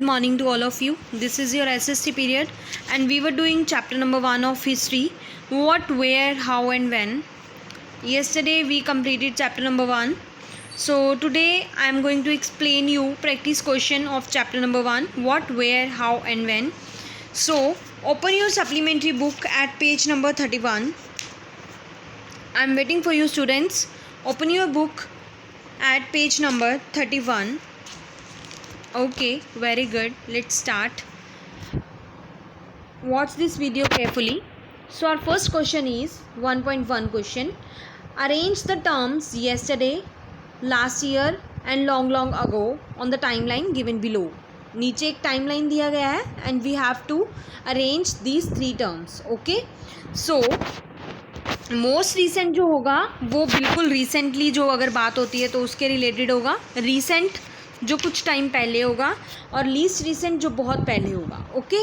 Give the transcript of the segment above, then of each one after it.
Good morning to all of you. This is your SST period, and we were doing chapter number 1 of history. What, where, how, and when. Yesterday we completed chapter number 1. So today I am going to explain you practice question of chapter number 1. What, where, how, and when. So open your supplementary book at page number 31. I am waiting for you, students. Open your book at page number 31. Okay, very good. Let's start. Watch this video carefully. So our first question is 1.1 question. Arrange the terms yesterday, last year and long ago on the timeline given below. नीचे एक timeline दिया गया है and we have to arrange these three terms. Okay. So most recent जो होगा वो बिल्कुल recently जो अगर बात होती है तो उसके रिलेटेड होगा. रिसेंट जो कुछ टाइम पहले होगा और लीस्ट रिसेंट जो बहुत पहले होगा. Okay.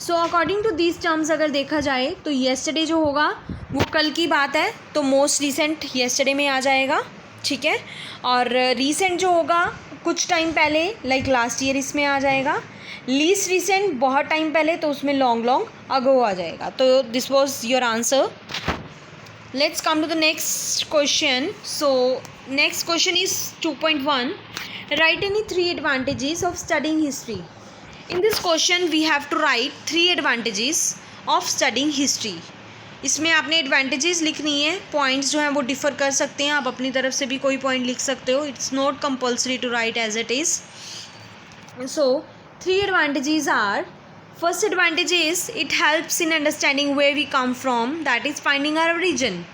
So according to these terms अगर देखा जाए तो येस्टरडे जो होगा वो कल की बात है तो मोस्ट रिसेंट येस्टरडे में आ जाएगा. ठीक है. और रिसेंट जो होगा कुछ टाइम पहले लाइक लास्ट ईयर इसमें आ जाएगा. लीस्ट रिसेंट बहुत टाइम पहले तो उसमें लॉन्ग अगो आ जाएगा. तो this was your answer. Let's come to the next question. So next question is 2.1. Write any 3 advantages of studying history. In this question we have to write 3 advantages of studying history. इसमें आपने advantages लिखनी है. Points जो हैं वो differ कर सकते हैं. आप अपनी तरफ से भी कोई पॉइंट लिख सकते हो. It's not compulsory to write as it is. So 3 advantages are: first advantage is it helps in understanding where we come from, that is finding our origin.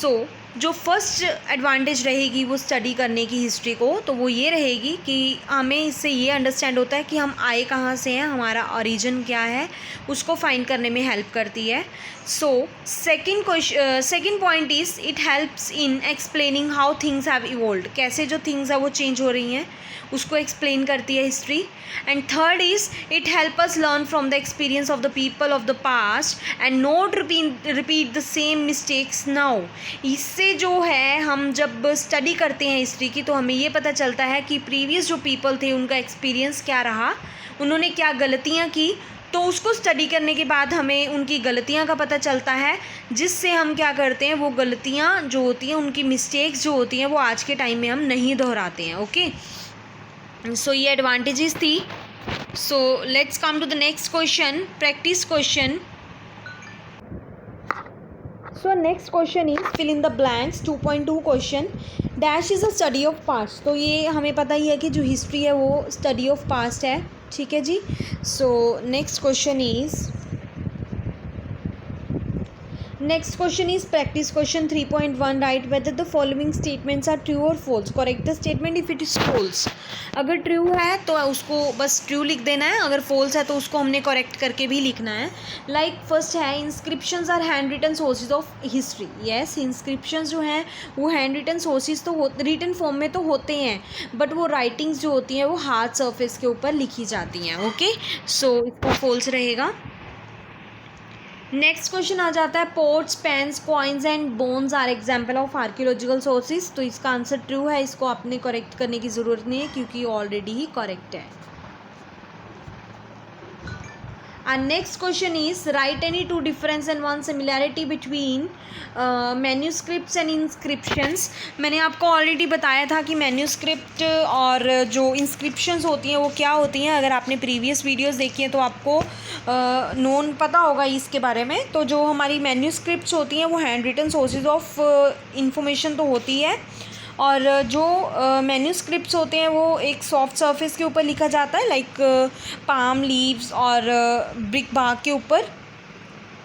So जो फर्स्ट एडवांटेज रहेगी वो study करने की history को तो वो ये रहेगी कि हमें इससे ये अंडरस्टैंड होता है कि हम आए कहाँ से हैं, हमारा ओरिजिन क्या है, उसको फाइंड करने में हेल्प करती है. So second point is it helps in explaining how things have evolved. कैसे जो थिंग्स है वो चेंज हो रही हैं उसको एक्सप्लेन करती है history. And third is it help us learn from the experience of the people of the past and not repeat the same mistakes now. इससे जो है हम जब स्टडी करते हैं हिस्ट्री की तो हमें ये पता चलता है कि प्रीवियस जो पीपल थे उनका एक्सपीरियंस क्या रहा, उन्होंने क्या गलतियाँ की. तो उसको स्टडी करने के बाद हमें उनकी गलतियाँ का पता चलता है जिससे हम क्या करते हैं वो गलतियाँ जो होती हैं उनकी मिस्टेक्स जो होती हैं वो आज के टाइम में हम नहीं दोहराते हैं. ओके. सो ये एडवांटेजेस थी. So let's come to the next question, practice question. So next question is fill in the blanks. 2.2 question. Dash is a study of past. तो ये हमें पता ही है कि जो हिस्ट्री है वो स्टडी ऑफ पास्ट है. ठीक है जी. So next question is practice question 3.1. Write whether the following statements are true और false. Correct the statement if it is false. अगर ट्रू है तो उसको बस ट्रू लिख देना है, अगर फॉल्स है तो उसको हमने करेक्ट करके भी लिखना है. लाइक फर्स्ट है inscriptions are hand written sources of history. Yes, inscriptions जो हैं वो हैंड रिटन सोर्सेज तो रिटन फॉर्म में तो होते हैं बट वो राइटिंग्स जो होती हैं वो हार्ड सरफेस के ऊपर लिखी जाती हैं. ओके. सो इसका फॉल्स रहेगा. नेक्स्ट क्वेश्चन आ जाता है pots, pans, coins and bones are example of archaeological sources. तो इसका आंसर ट्रू है. इसको आपने करेक्ट करने की ज़रूरत नहीं है क्योंकि ऑलरेडी ही करेक्ट है. And next question is write any 2 difference and 1 similarity between manuscripts and inscriptions. मैंने आपको ऑलरेडी बताया था कि मैन्यूस्क्रिप्ट और जो इंस्क्रिप्शंस होती हैं वो क्या होती हैं. अगर आपने प्रीवियस वीडियोस देखी हैं तो आपको नोन पता होगा इसके बारे में. तो जो हमारी मैन्यूस्क्रिप्ट्स होती हैं वो hand written sources of information तो होती है और जो मैन्यूस्क्रिप्ट्स होते हैं वो एक सॉफ्ट सरफेस के ऊपर लिखा जाता है लाइक पाम लीव्स और ब्रिक बाग के ऊपर.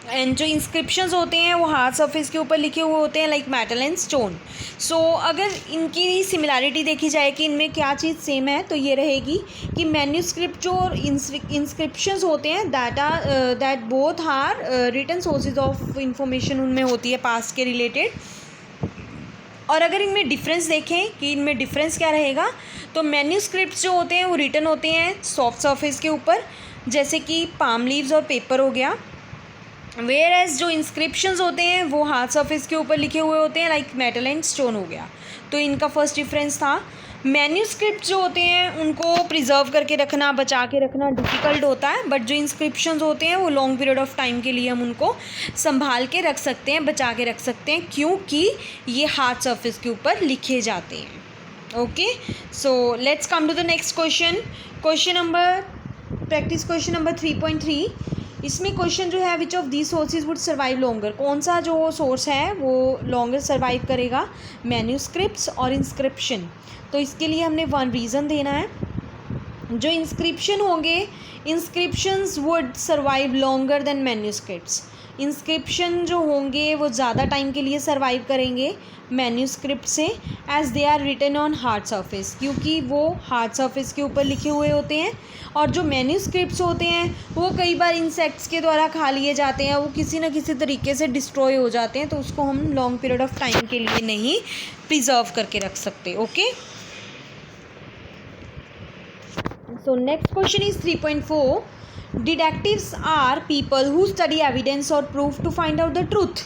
एंड जो इंस्क्रिप्शंस होते हैं वो हार्ड सरफेस के ऊपर लिखे हुए होते हैं लाइक मेटल एंड स्टोन. सो अगर इनकी सिमिलैरिटी देखी जाए कि इनमें क्या चीज़ सेम है तो ये रहेगी कि मैन्यूस्क्रिप्ट जो और इंस्क्रिप्शंस होते हैं that both are written sources of information उनमें होती है पास्ट के रिलेटेड. और अगर इनमें डिफरेंस देखें कि इनमें डिफरेंस क्या रहेगा तो मैन्यूस्क्रिप्ट्स जो होते हैं वो रिटन होते हैं सॉफ्ट सरफेस के ऊपर जैसे कि पाम लीव्स और पेपर हो गया. वेयर एज जो इंस्क्रिप्शंस होते हैं वो हार्ड सरफेस के ऊपर लिखे हुए होते हैं लाइक मेटल एंड स्टोन हो गया. तो इनका फर्स्ट डिफरेंस था. मैन्यूस्क्रिप्ट जो होते हैं उनको प्रिजर्व करके रखना, बचा के रखना डिफ़िकल्ट होता है, बट जो इंस्क्रिप्शंस होते हैं वो लॉन्ग पीरियड ऑफ टाइम के लिए हम उनको संभाल के रख सकते हैं, बचा के रख सकते हैं, क्योंकि ये हार्ड सरफेस के ऊपर लिखे जाते हैं। Okay, so let's come to the next question. Practice question number 3.3। इसमें क्वेश्चन जो है, which of these sources would survive longer, कौन सा जो सोर्स है वो लॉन्गर सर्वाइव करेगा, मैन्यूस्क्रिप्ट्स और इंस्क्रिप्शन। तो इसके लिए हमने वन रीज़न देना है। जो इंस्क्रिप्शन होंगे, inscriptions would survive longer than manuscripts. Inscription जो होंगे वो ज़्यादा टाइम के लिए सर्वाइव करेंगे मैन्यूस्क्रिप्ट से, as they are written on hard surface, क्योंकि वो हार्ड सरफेस के ऊपर लिखे हुए होते हैं। और जो मैन्यूस्क्रिप्ट्स होते हैं वो कई बार इंसेक्ट्स के द्वारा खा लिए जाते हैं, वो किसी न किसी तरीके से डिस्ट्रॉय हो जाते हैं, तो उसको हम लॉन्ग पीरियड ऑफ टाइम के लिए नहीं प्रिजर्व करके रख सकते। Okay, so next question is 3.4. Detectives are people who study evidence or proof to find out the truth.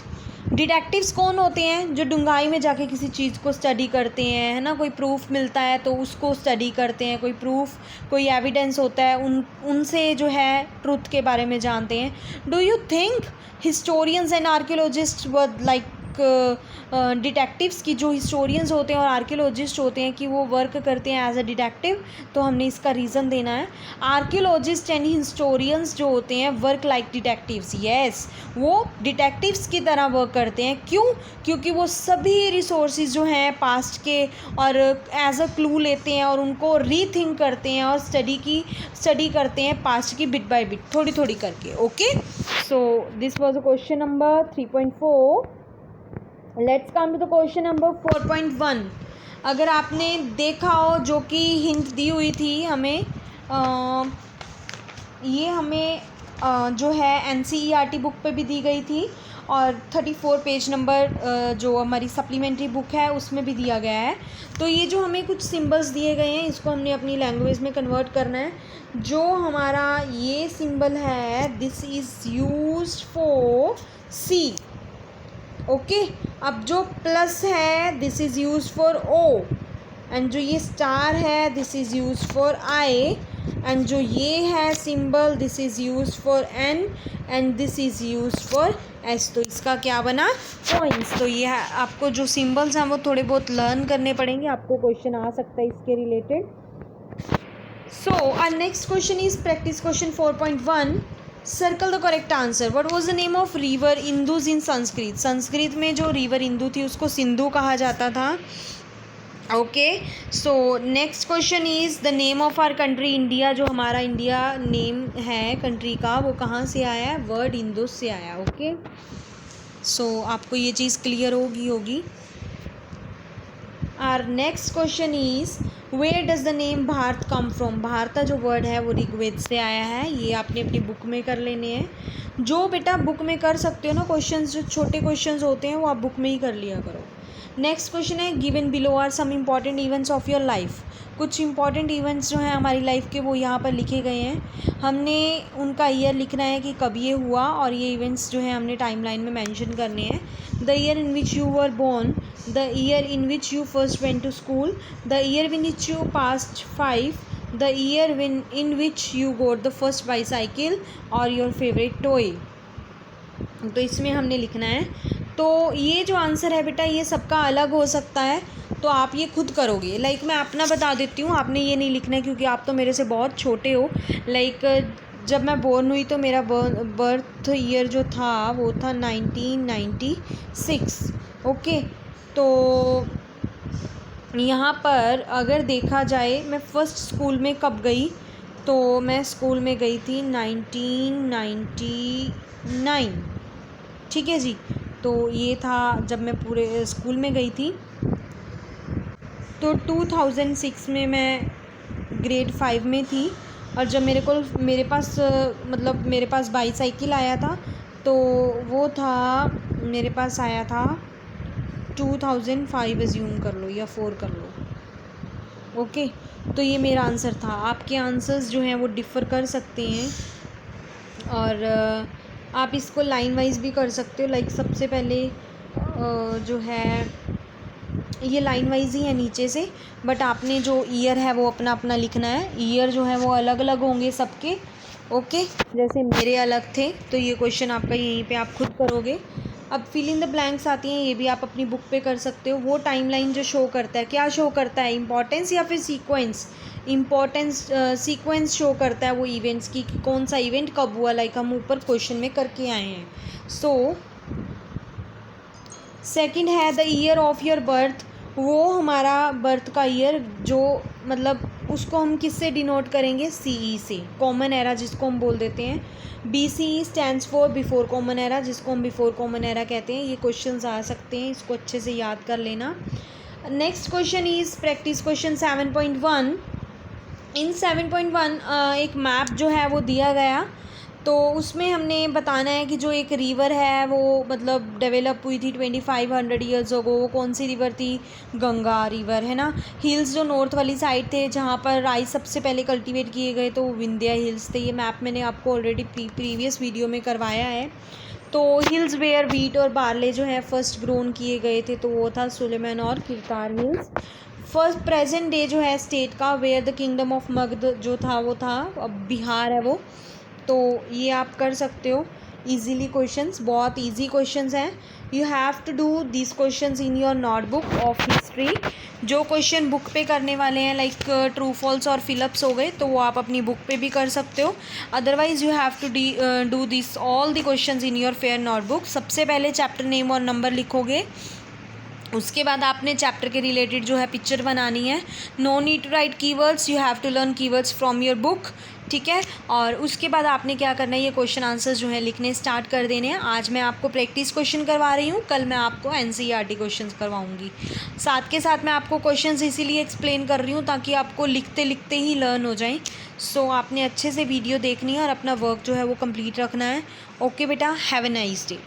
Detectives कौन होते हैं? जो डूंघाई में जाके किसी चीज़ को स्टडी करते हैं, है ना। कोई प्रूफ मिलता है तो उसको स्टडी करते हैं, कोई प्रूफ, कोई एविडेंस होता है, उनसे जो है ट्रुथ के बारे में जानते हैं। Do you think historians and archaeologist were like detectives की, जो हिस्टोरियंस होते हैं और आर्कियोलॉजिस्ट होते हैं, कि वो वर्क करते हैं एज अ डिटेक्टिव? तो हमने इसका रीज़न देना है, आर्कियोलॉजिस्ट एंड हिस्टोरियंस जो होते हैं वर्क लाइक डिटेक्टिव्स। यस, वो डिटेक्टिव्स की तरह वर्क करते हैं। क्यों? क्योंकि वो सभी रिसोर्सेज जो हैं पास्ट के और एज अ क्लू लेते हैं और उनको रीथिंक करते हैं और स्टडी करते हैं पास्ट की बिट बाय बिट, थोड़ी थोड़ी करके। Okay, so this was a question number 3.4। Let's come to the question number 4.1। अगर आपने देखा हो, जो कि हिंट दी हुई थी हमें, ये हमें जो है NCERT बुक पे भी दी गई थी, और 34 पेज नंबर जो हमारी सप्लीमेंट्री बुक है उसमें भी दिया गया है। तो ये जो हमें कुछ सिंबल्स दिए गए हैं, इसको हमने अपनी लैंग्वेज में कन्वर्ट करना है। जो हमारा ये सिंबल है, this is used for C. Okay, अब जो प्लस है this is use for O, and जो ये स्टार है this is use for I, and जो ये है symbol this is use for N, and this is use for S. तो इसका क्या बना? पॉइंट्स। तो ये आपको जो सिंबल्स हैं वो थोड़े बहुत लर्न करने पड़ेंगे, आपको क्वेश्चन आ सकता है इसके related. So our next question is practice question 4.1। Circle the correct answer. What was the name of river Indus in Sanskrit? Sanskrit में जो रिवर इंदु थी उसको सिंधु कहा जाता था। Okay, so next question is the name of our country India. जो हमारा India name है कंट्री का, वो कहाँ से आया है? वर्ड इंदुस से आया। ओके, सो आपको ये चीज़ क्लियर होगी। Our next question is where does the name Bharat come from? Bharat जो वर्ड है वो ऋग्वेद से आया है। ये आपने अपनी बुक में कर लेने हैं। जो बेटा बुक में कर सकते हो ना क्वेश्चंस, जो छोटे क्वेश्चंस होते हैं वो आप बुक में ही कर लिया करो। नेक्स्ट क्वेश्चन है, given below are some important events of your life. कुछ इंपॉर्टेंट इवेंट्स जो हैं हमारी लाइफ के वो यहाँ पर लिखे गए हैं। हमने उनका ईयर लिखना है कि कब ये हुआ, और ये इवेंट्स जो हैं हमने टाइमलाइन में मेंशन करने हैं। The year in which you were born, the year in which you first went to school, the year in which you passed 5, the year in which you got the first bicycle, और your favourite toy. तो इसमें हमने लिखना है। तो ये जो answer है बेटा ये सबका अलग हो सकता है, तो आप ये खुद करोगे। लाइक मैं अपना बता देती हूँ, आपने ये नहीं लिखना है क्योंकि आप तो मेरे से बहुत छोटे हो। लाइक जब मैं बोर्न हुई तो मेरा बर्थ ईयर जो था वो था 1996। ओके, तो यहाँ पर अगर देखा जाए मैं फ़र्स्ट स्कूल में कब गई, तो मैं स्कूल में गई थी 1999। ठीक है जी, तो ये था जब मैं पूरे स्कूल में गई थी। तो 2006 में मैं ग्रेड 5 में थी, और जब मेरे पास बाईसाइकिल आया था तो वो था मेरे पास आया था 2005 एज्यूम कर लो या 4 कर लो। ओके, तो ये मेरा आंसर था। आपके आंसर्स जो हैं वो डिफ़र कर सकते हैं, और आप इसको लाइन वाइज भी कर सकते हो। लाइक सबसे पहले जो है ये लाइन वाइज ही है नीचे से, बट आपने जो ईयर है वो अपना अपना लिखना है। ईयर जो है वो अलग अलग होंगे सबके, ओके। जैसे मेरे अलग थे, तो ये क्वेश्चन आपका यहीं पे आप खुद करोगे। अब फिल इन द ब्लैंक्स आती हैं, ये भी आप अपनी बुक पे कर सकते हो। वो टाइमलाइन जो शो करता है, क्या शो करता है, इंपॉर्टेंस या फिर सीक्वेंस? इंपॉर्टेंस सीक्वेंस शो करता है वो इवेंट्स की, कि कौन सा इवेंट कब हुआ, लाइक हम ऊपर क्वेश्चन में करके आए हैं। सो सेकंड है the year of your birth, वो हमारा बर्थ का ईयर जो मतलब उसको हम किससे डिनोट करेंगे, सीई से, कॉमन एरा जिसको हम बोल देते हैं। BCE stands for before common era, जिसको हम बिफोर कॉमन एरा कहते हैं। ये क्वेश्चंस आ सकते हैं, इसको अच्छे से याद कर लेना। Next question is practice question 7.1। इन 7.1 एक मैप जो है वो दिया गया, तो उसमें हमने बताना है कि जो एक रिवर है वो मतलब डेवलप हुई थी 2500 ईयर्स अगो। वो कौन सी रिवर थी, गंगा रिवर, है ना। हिल्स जो नॉर्थ वाली साइड थे जहाँ पर राइस सबसे पहले कल्टीवेट किए गए, तो वो विंध्या हिल्स थे। ये मैप मैंने आपको ऑलरेडी प्रीवियस वीडियो में करवाया है। तो हिल्स वेयर वीट और बार्ले जो है फर्स्ट ग्रोन किए गए थे, तो वो था सुलेमान और Kirthar hills. First present day जो है स्टेट का, where the kingdom of Magadh जो था वो था, अब बिहार है वो। तो ये आप कर सकते हो इजीली। क्वेश्चंस बहुत इजी क्वेश्चंस हैं। You have to do this questions in your notebook of history. जो क्वेश्चन बुक पे करने वाले हैं लाइक ट्रू फॉल्स और फिलअप्स हो गए, तो वो आप अपनी बुक पे भी कर सकते हो। Otherwise you have to do this all the questions in your fair notebook. सबसे पहले चैप्टर नेम और नंबर लिखोगे, उसके बाद आपने चैप्टर के रिलेटेड जो है पिक्चर बनानी है। No need to write keywords, you have to learn keywords from your book, ठीक है। और उसके बाद आपने क्या करना है, ये क्वेश्चन आंसर्स जो है लिखने स्टार्ट कर देने हैं। आज मैं आपको प्रैक्टिस क्वेश्चन करवा रही हूँ, कल मैं आपको एनसीईआरटी क्वेश्चंस करवाऊँगी। साथ के साथ मैं आपको क्वेश्चंस इसीलिए एक्सप्लेन कर रही हूँ ताकि आपको लिखते लिखते ही लर्न हो जाए। सो आपने अच्छे से वीडियो देखनी है और अपना वर्क जो है वो कंप्लीट रखना है। ओके बेटा, हैव ए नाइस डे।